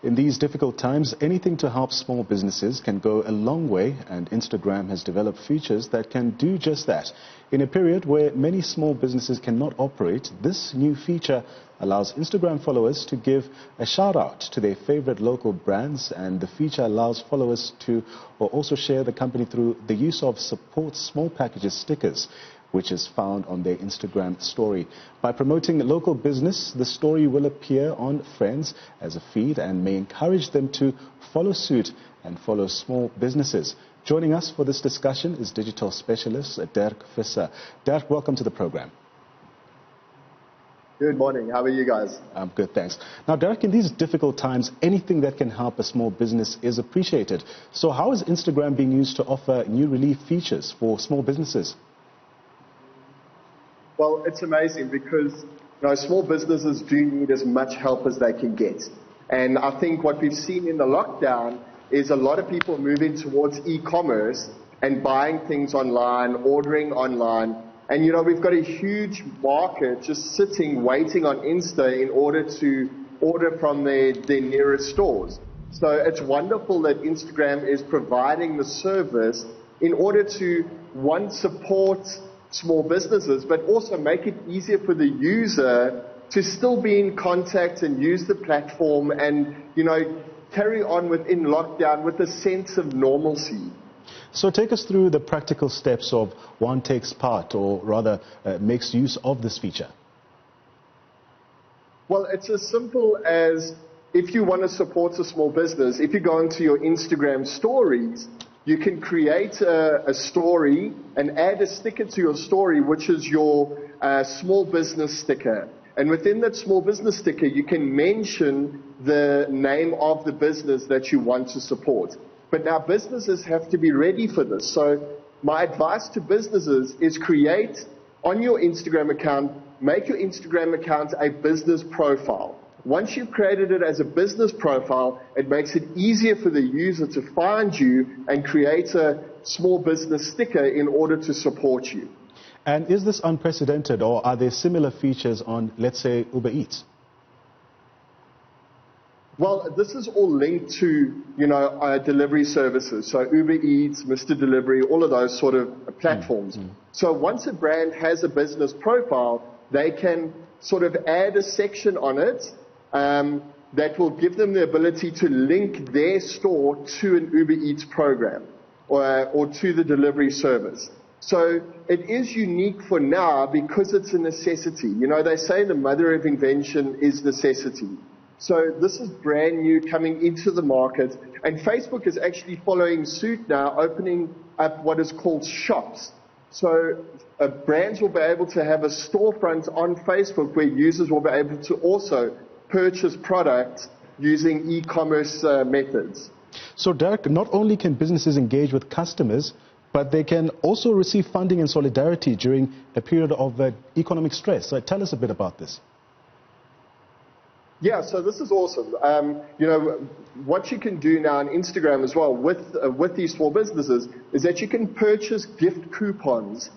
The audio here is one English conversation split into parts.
In these difficult times, anything to help small businesses can go a long way, and Instagram has developed features that can do just that. In a period where many small businesses cannot operate, this new feature allows Instagram followers to give a shout out to their favorite local brands, and the feature allows followers to also share the company through the use of support small packages stickers, which is found on their Instagram story. By promoting local business, the story will appear on Friends as a feed and may encourage them to follow suit and follow small businesses. Joining us for this discussion is digital specialist Dirk Visser. Dirk, welcome to the program. Good morning. How are you guys? I'm good, thanks. Now, Dirk, in these difficult times, anything that can help a small business is appreciated. So how is Instagram being used to offer new relief features for small businesses? Well, it's amazing because small businesses do need as much help as they can get. And I think what we've seen in the lockdown is a lot of people moving towards e-commerce and buying things online, ordering online. And, we've got a huge market just sitting, waiting on Insta in order to order from their nearest stores. So it's wonderful that Instagram is providing the service in order to, one, support small businesses, but also make it easier for the user to still be in contact and use the platform and, carry on within lockdown with a sense of normalcy. So take us through the practical steps of one takes part, or rather makes use of this feature. Well, it's as simple as if you want to support a small business, if you go into your Instagram stories, you can create a story and add a sticker to your story, which is your small business sticker. And within that small business sticker, you can mention the name of the business that you want to support. But now businesses have to be ready for this. So my advice to businesses is create on your Instagram account, make your Instagram account a business profile. Once you've created it as a business profile, it makes it easier for the user to find you and create a small business sticker in order to support you. And is this unprecedented, or are there similar features on, let's say, Uber Eats? Well, this is all linked to, delivery services. So Uber Eats, Mr. Delivery, all of those sort of platforms. So once a brand has a business profile, they can sort of add a section on it that will give them the ability to link their store to an Uber Eats program or to the delivery service. So it is unique for now because it's a necessity. They say the mother of invention is necessity. So this is brand new coming into the market, and Facebook is actually following suit now, opening up what is called shops. So brands will be able to have a storefront on Facebook where users will be able to also purchase products using e-commerce methods. So, Dirk, not only can businesses engage with customers, but they can also receive funding and solidarity during a period of economic stress. So tell us a bit about this. Yeah, so this is awesome. What you can do now on Instagram as well with these small businesses is that you can purchase gift coupons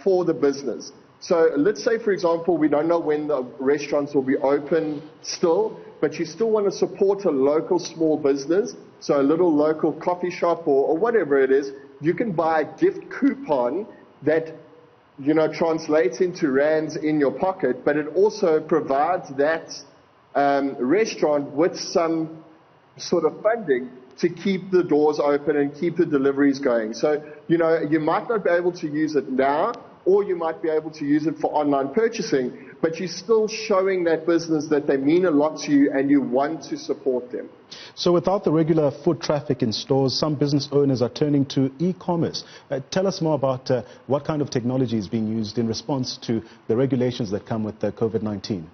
for the business. So let's say, for example, we don't know when the restaurants will be open still, but you still want to support a local small business, so a little local coffee shop or whatever it is. You can buy a gift coupon that translates into rands in your pocket, but it also provides that restaurant with some sort of funding to keep the doors open and keep the deliveries going. So, you might not be able to use it now, or you might be able to use it for online purchasing, but you're still showing that business that they mean a lot to you and you want to support them. So without the regular foot traffic in stores, some business owners are turning to e-commerce. Tell us more about what kind of technology is being used in response to the regulations that come with COVID-19.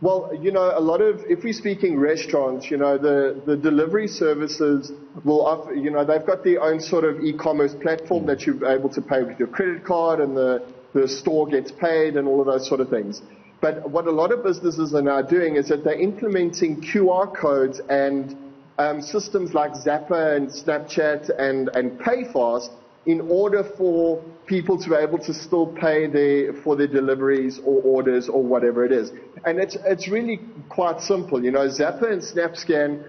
Well, a lot of, if we're speaking restaurants, the delivery services will offer, they've got their own sort of e-commerce platform that you're able to pay with your credit card and the store gets paid and all of those sort of things. But what a lot of businesses are now doing is that they're implementing QR codes and systems like Zapper and Snapchat and PayFast in order for people to be able to still pay for their deliveries or orders or whatever it is. And it's really quite simple. You know, Zapper and SnapScan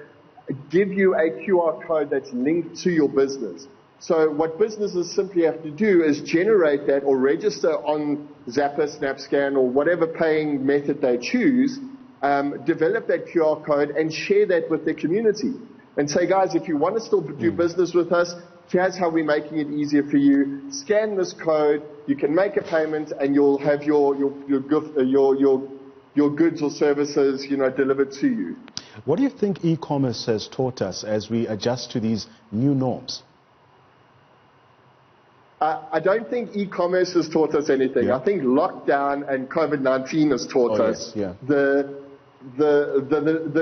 give you a QR code that's linked to your business. So what businesses simply have to do is generate that or register on Zapper, SnapScan, or whatever paying method they choose, develop that QR code and share that with their community. And say, guys, if you want to still do business with us, here's how we're making it easier for you. Scan this code, you can make a payment, and you'll have your goods or services, you know, delivered to you. What do you think e-commerce has taught us as we adjust to these new norms? I don't think e-commerce has taught us anything. Yeah. I think lockdown and COVID-19 has taught us the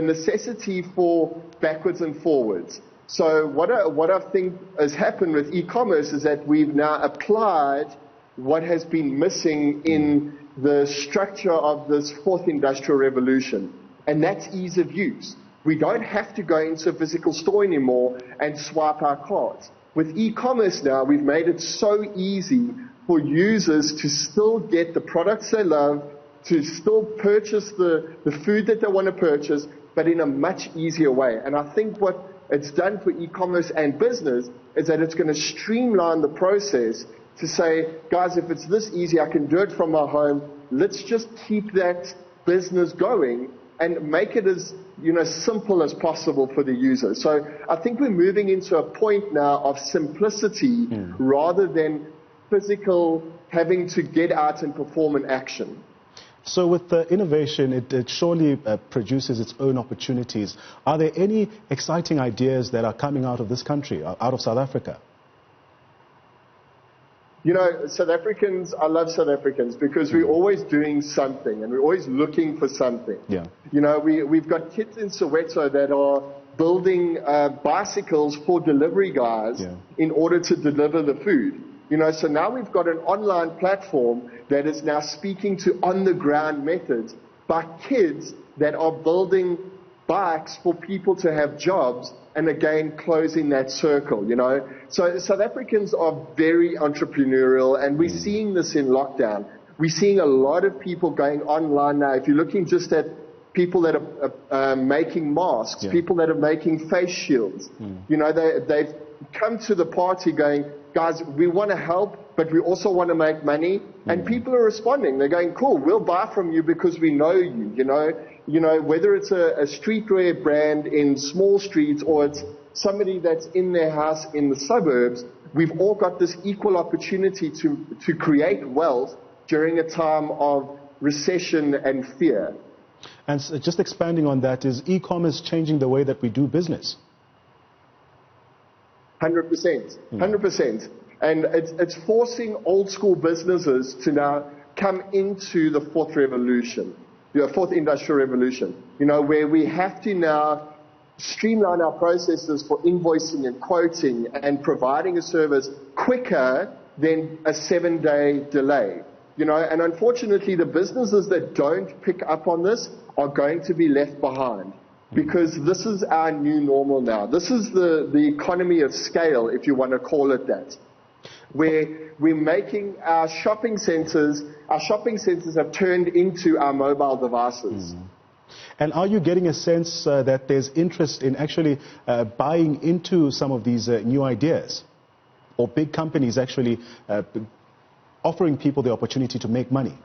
necessity for backwards and forwards. So what I think has happened with e-commerce is that we've now applied what has been missing in the structure of this fourth industrial revolution, and that's ease of use. We don't have to go into a physical store anymore and swipe our cards. With e-commerce now, we've made it so easy for users to still get the products they love, to still purchase the food that they want to purchase, but in a much easier way. And I think what it's done for e-commerce and business is that it's going to streamline the process to say, guys, if it's this easy, I can do it from my home. Let's just keep that business going and make it as, you know, simple as possible for the user. So I think we're moving into a point now of simplicity rather than physical having to get out and perform an action. So with the innovation, it surely produces its own opportunities. Are there any exciting ideas that are coming out of this country, out of South Africa? You know, South Africans, I love South Africans because we're always doing something and we're always looking for something. Yeah. You know, we've got kids in Soweto that are building bicycles for delivery guys in order to deliver the food. You know, so now we've got an online platform that is now speaking to on-the-ground methods by kids that are building bikes for people to have jobs, and again closing that circle, you know. So South Africans are very entrepreneurial, and we're seeing this in lockdown. We're seeing a lot of people going online now. If you're looking just at people that are making masks, people that are making face shields, you know, they've come to the party going, guys, we want to help, but we also want to make money. And people are responding. They're going, cool, we'll buy from you because we know you, you know, whether it's a streetwear brand in small streets or it's somebody that's in their house in the suburbs, we've all got this equal opportunity to create wealth during a time of recession and fear. And so just expanding on that, is e-commerce changing the way that we do business? 100%. 100%. And it's forcing old school businesses to now come into the fourth revolution, the fourth industrial revolution, you know, where we have to now streamline our processes for invoicing and quoting and providing a service quicker than a 7-day delay. You know, and unfortunately the businesses that don't pick up on this are going to be left behind. Because this is our new normal now. This is the economy of scale, if you want to call it that, where we're making our shopping centers have turned into our mobile devices. And are you getting a sense that there's interest in actually buying into some of these new ideas, or big companies actually offering people the opportunity to make money?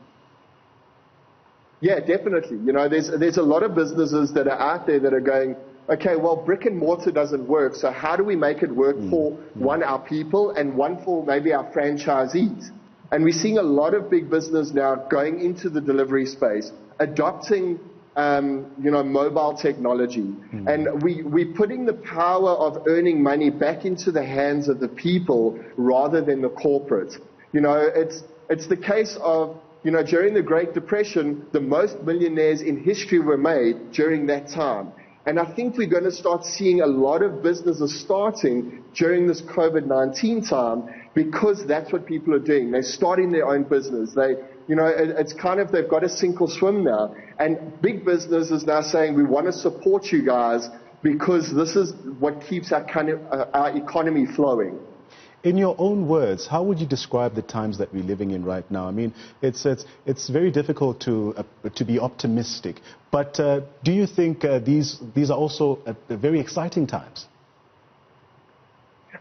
Yeah, definitely. You know, there's a lot of businesses that are out there that are going, okay, well, brick and mortar doesn't work, so how do we make it work for, one, our people, and one, for maybe our franchisees? And we're seeing a lot of big business now going into the delivery space, adopting, you know, mobile technology. And we're putting the power of earning money back into the hands of the people rather than the corporate. You know, it's the case of, you know, during the Great Depression, the most millionaires in history were made during that time. And I think we're going to start seeing a lot of businesses starting during this COVID-19 time because that's what people are doing. They're starting their own business. You know, it's kind of, they've got to sink or swim now. And big business is now saying, we want to support you guys because this is what keeps our economy flowing. In your own words, how would you describe the times that we're living in right now? I mean, it's very difficult to be optimistic, but do you think these are also very exciting times?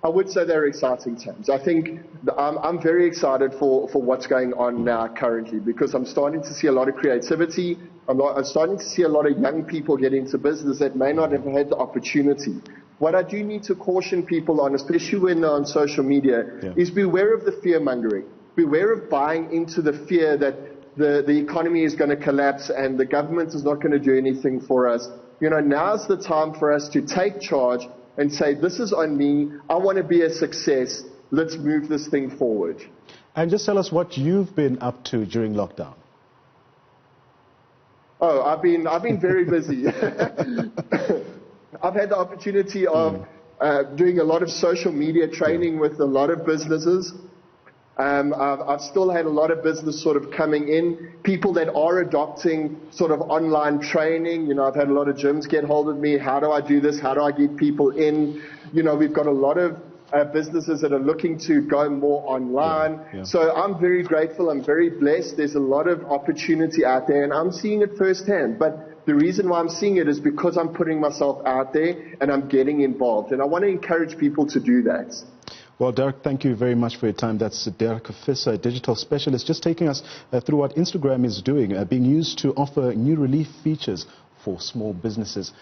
I would say they're exciting times. I think I'm very excited for what's going on now currently, because I'm starting to see a lot of creativity. I'm starting to see a lot of young people get into business that may not have had the opportunity. What I do need to caution people on, especially when they're on social media, is beware of the fear-mongering. Beware of buying into the fear that the economy is going to collapse and the government is not going to do anything for us. You know, now's the time for us to take charge and say, this is on me, I want to be a success, let's move this thing forward. And just tell us what you've been up to during lockdown. Oh, I've been very busy. I've had the opportunity of doing a lot of social media training with a lot of businesses. I've still had a lot of business sort of coming in, people that are adopting sort of online training. You know, I've had a lot of gyms get hold of me. How do I do this? How do I get people in? You know, we've got a lot of businesses that are looking to go more online. So I'm very grateful. I'm very blessed. There's a lot of opportunity out there, and I'm seeing it firsthand. But the reason why I'm seeing it is because I'm putting myself out there and I'm getting involved. And I want to encourage people to do that. Well, Dirk, thank you very much for your time. That's Dirk Visser, a digital specialist, just taking us through what Instagram is doing, being used to offer new relief features for small businesses.